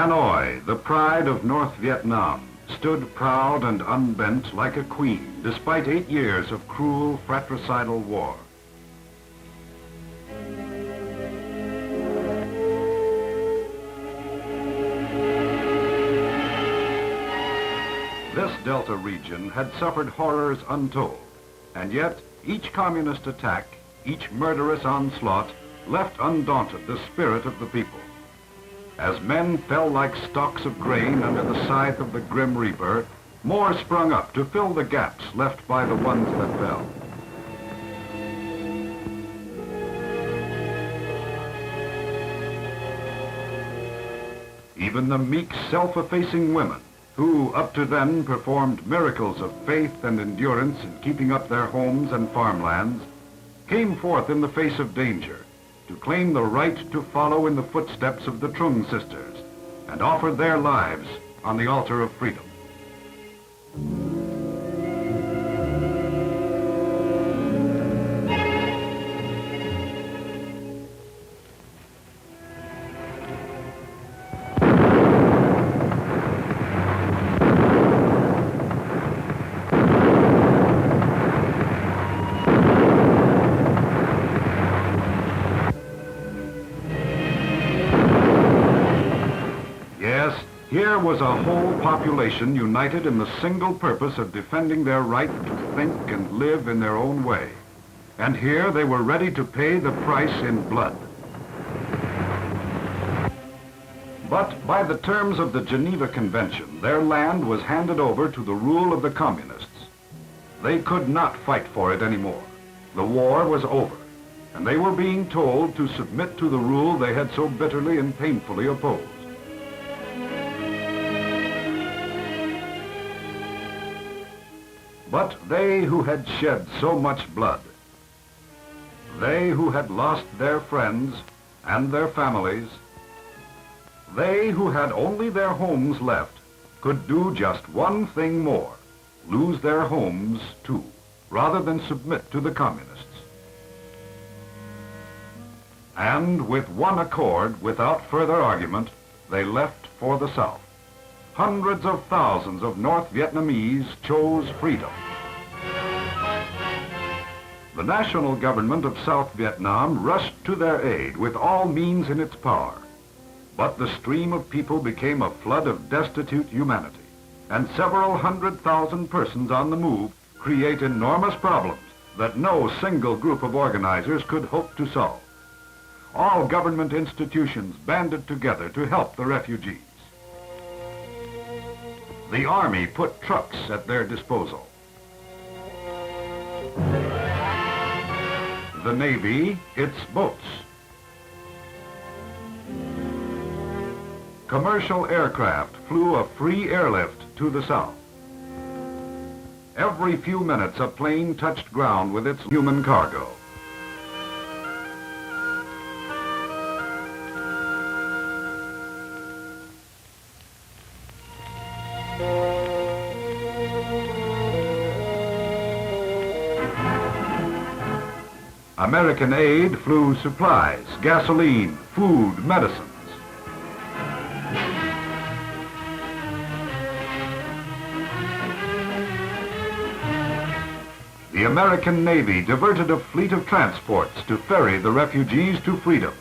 Hanoi, the pride of North Vietnam, stood proud and unbent like a queen, despite 8 years of cruel fratricidal war. This Delta region had suffered horrors untold, and yet each communist attack, each murderous onslaught, left undaunted the spirit of the people. As men fell like stalks of grain under the scythe of the grim reaper, more sprung up to fill the gaps left by the ones that fell. Even the meek, self-effacing women, who up to then performed miracles of faith and endurance in keeping up their homes and farmlands, came forth in the face of danger to claim the right to follow in the footsteps of the Trung sisters and offer their lives on the altar of freedom. Here was a whole population united in the single purpose of defending their right to think and live in their own way. And here they were ready to pay the price in blood. But by the terms of the Geneva Convention, their land was handed over to the rule of the communists. They could not fight for it anymore. The war was over, and they were being told to submit to the rule they had so bitterly and painfully opposed. But they who had shed so much blood, they who had lost their friends and their families, they who had only their homes left, could do just one thing more, lose their homes too, rather than submit to the communists. And with one accord, without further argument, they left for the South. Hundreds of thousands of North Vietnamese chose freedom. The national government of South Vietnam rushed to their aid with all means in its power. But the stream of people became a flood of destitute humanity, and several 100,000 persons on the move create enormous problems that no single group of organizers could hope to solve. All government institutions banded together to help the refugees. The Army put trucks at their disposal. The Navy, its boats. Commercial aircraft flew a free airlift to the south. Every few minutes, a plane touched ground with its human cargo. American aid flew supplies, gasoline, food, medicines. The American Navy diverted a fleet of transports to ferry the refugees to freedom,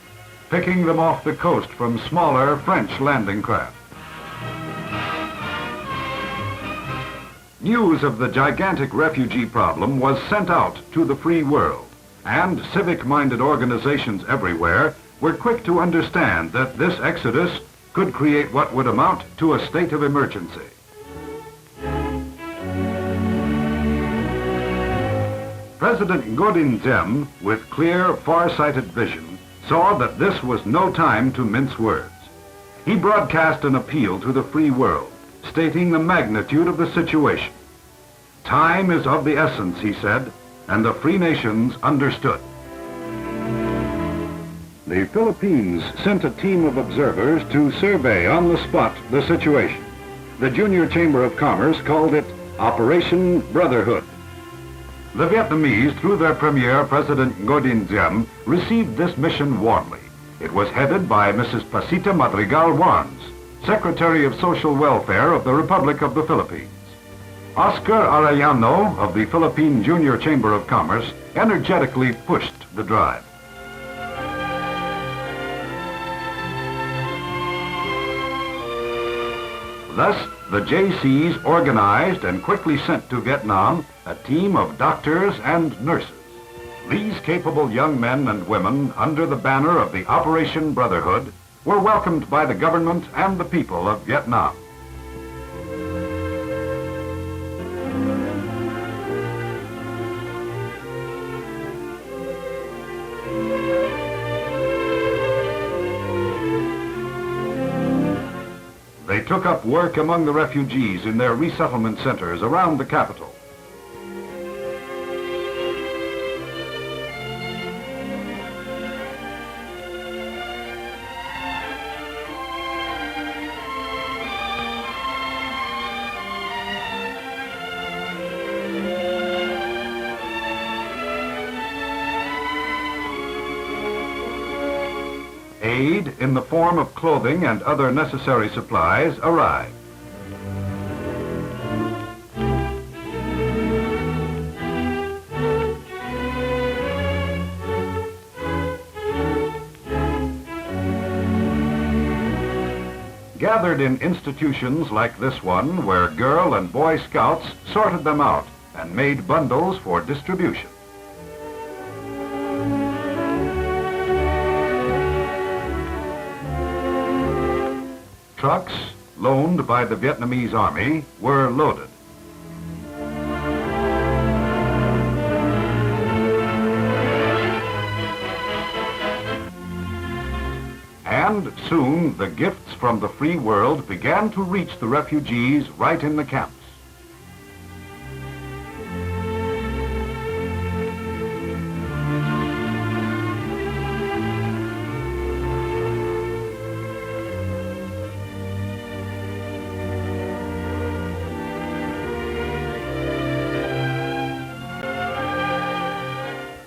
picking them off the coast from smaller French landing craft. News of the gigantic refugee problem was sent out to the free world, and civic-minded organizations everywhere were quick to understand that this exodus could create what would amount to a state of emergency. President Ngo Dinh Diem, with clear, far-sighted vision, saw that this was no time to mince words. He broadcast an appeal to the free world, stating the magnitude of the situation. Time is of the essence, he said, and the free nations understood. The Philippines sent a team of observers to survey on the spot the situation. The Junior Chamber of Commerce called it Operation Brotherhood. The Vietnamese, through their premier, President Ngo Dinh Diem, received this mission warmly. It was headed by Mrs. Pasita Madrigal Wands. Secretary of Social Welfare of the Republic of the Philippines. Oscar Arellano of the Philippine Junior Chamber of Commerce energetically pushed the drive. Thus, the Jaycees organized and quickly sent to Vietnam a team of doctors and nurses. These capable young men and women, under the banner of the Operation Brotherhood, were welcomed by the government and the people of Vietnam. They took up work among the refugees in their resettlement centers around the capital. Aid in the form of clothing and other necessary supplies arrived. Gathered in institutions like this one, where Girl and Boy Scouts sorted them out and made bundles for distribution. Trucks, loaned by the Vietnamese Army, were loaded. And soon the gifts from the free world began to reach the refugees right in the camps.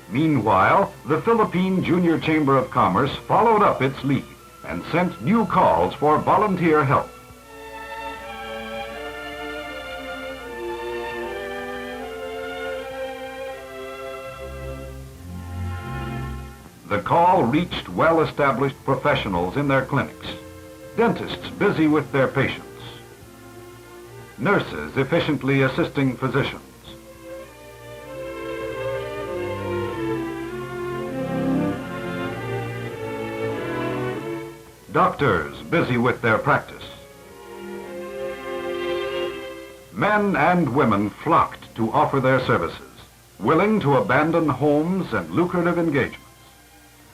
Meanwhile, the Philippine Junior Chamber of Commerce followed up its lead and sent new calls for volunteer help. The call reached well-established professionals in their clinics, dentists busy with their patients, nurses efficiently assisting physicians, doctors busy with their practice. Men and women flocked to offer their services, willing to abandon homes and lucrative engagements.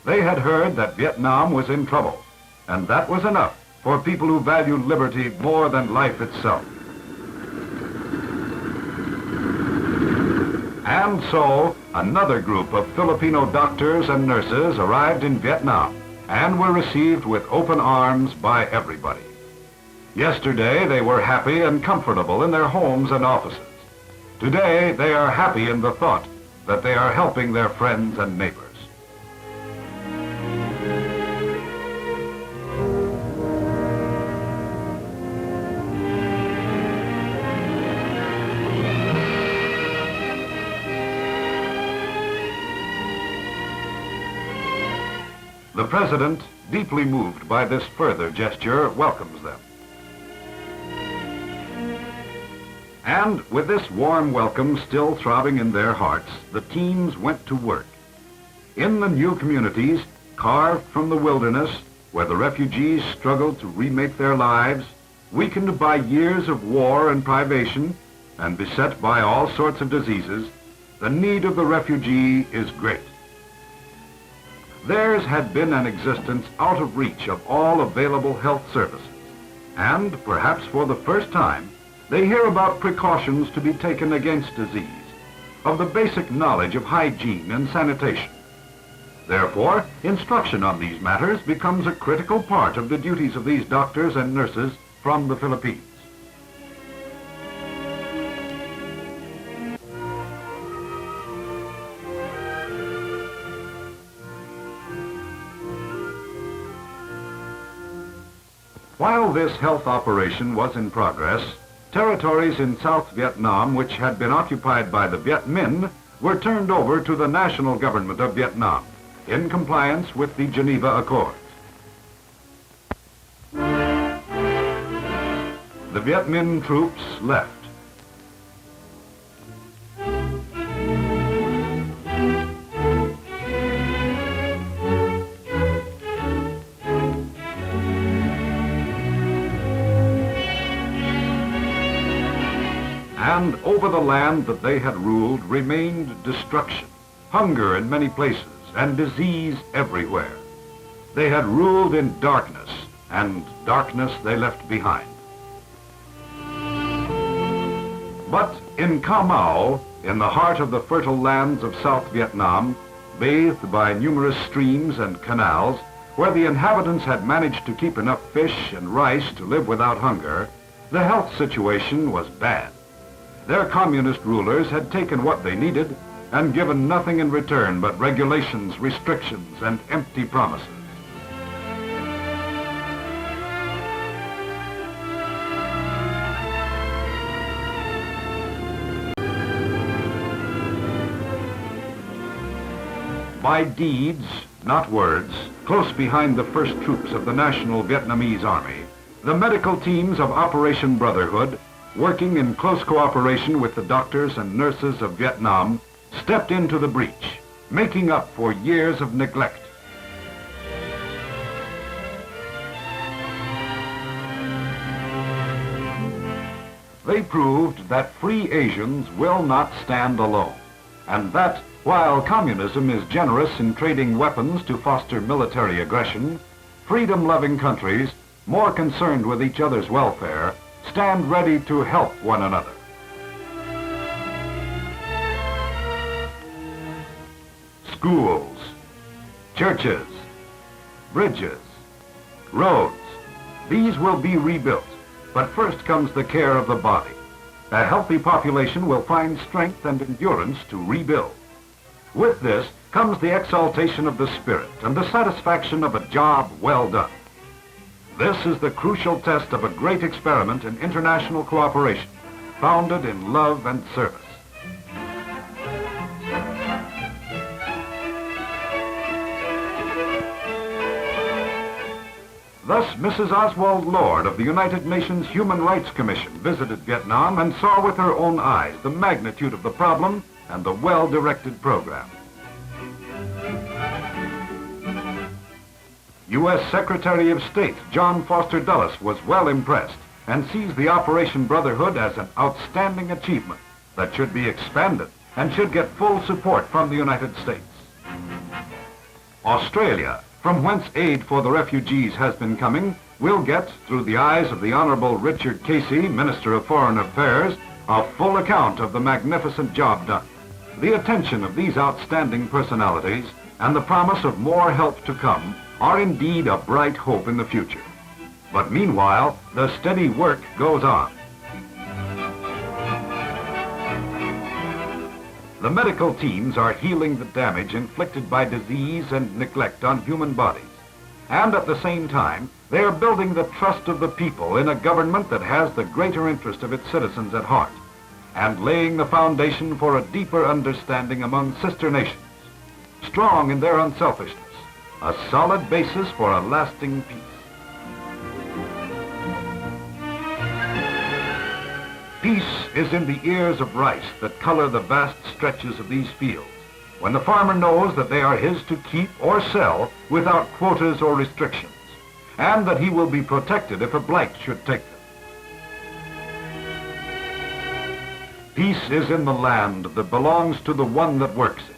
They had heard that Vietnam was in trouble, and that was enough for people who valued liberty more than life itself. And so, another group of Filipino doctors and nurses arrived in Vietnam and were received with open arms by everybody. Yesterday, they were happy and comfortable in their homes and offices. Today, they are happy in the thought that they are helping their friends and neighbors. The President, deeply moved by this further gesture, welcomes them. And with this warm welcome still throbbing in their hearts, the teams went to work. In the new communities, carved from the wilderness, where the refugees struggled to remake their lives, weakened by years of war and privation, and beset by all sorts of diseases, the need of the refugee is great. Theirs had been an existence out of reach of all available health services, and perhaps for the first time, they hear about precautions to be taken against disease, of the basic knowledge of hygiene and sanitation. Therefore, instruction on these matters becomes a critical part of the duties of these doctors and nurses from the Philippines. While this health operation was in progress, territories in South Vietnam which had been occupied by the Viet Minh were turned over to the national government of Vietnam in compliance with the Geneva Accords. The Viet Minh troops left. And over the land that they had ruled remained destruction, hunger in many places, and disease everywhere. They had ruled in darkness, and darkness they left behind. But in Ca Mau, in the heart of the fertile lands of South Vietnam, bathed by numerous streams and canals, where the inhabitants had managed to keep enough fish and rice to live without hunger, the health situation was bad. Their communist rulers had taken what they needed and given nothing in return but regulations, restrictions, and empty promises. By deeds, not words, close behind the first troops of the National Vietnamese Army, the medical teams of Operation Brotherhood, working in close cooperation with the doctors and nurses of Vietnam, stepped into the breach, making up for years of neglect. They proved that free Asians will not stand alone, and that while communism is generous in trading weapons to foster military aggression, freedom-loving countries, more concerned with each other's welfare, stand ready to help one another. Schools, churches, bridges, roads, these will be rebuilt, but first comes the care of the body. A healthy population will find strength and endurance to rebuild. With this comes the exaltation of the spirit and the satisfaction of a job well done. This is the crucial test of a great experiment in international cooperation, founded in love and service. Thus, Mrs. Oswald Lord of the United Nations Human Rights Commission visited Vietnam and saw with her own eyes the magnitude of the problem and the well-directed program. U.S. Secretary of State John Foster Dulles was well impressed and sees the Operation Brotherhood as an outstanding achievement that should be expanded and should get full support from the United States. Australia, from whence aid for the refugees has been coming, will get, through the eyes of the Honorable Richard Casey, Minister of Foreign Affairs, a full account of the magnificent job done. The attention of these outstanding personalities and the promise of more help to come are indeed a bright hope in the future. But meanwhile, the steady work goes on. The medical teams are healing the damage inflicted by disease and neglect on human bodies. And at the same time, they are building the trust of the people in a government that has the greater interest of its citizens at heart, and laying the foundation for a deeper understanding among sister nations, strong in their unselfishness, a solid basis for a lasting peace. Peace is in the ears of rice that color the vast stretches of these fields, when the farmer knows that they are his to keep or sell without quotas or restrictions, and that he will be protected if a blight should take them. Peace is in the land that belongs to the one that works it,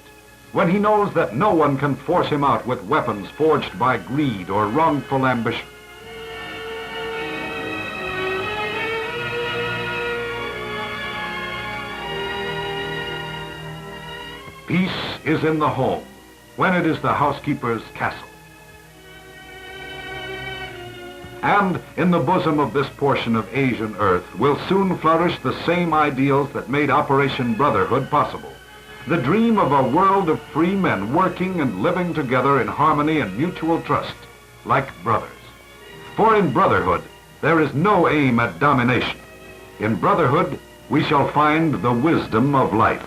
when he knows that no one can force him out with weapons forged by greed or wrongful ambition. Peace is in the home, when it is the housekeeper's castle. And in the bosom of this portion of Asian earth will soon flourish the same ideals that made Operation Brotherhood possible. The dream of a world of free men working and living together in harmony and mutual trust, like brothers. For in brotherhood, there is no aim at domination. In brotherhood, we shall find the wisdom of life.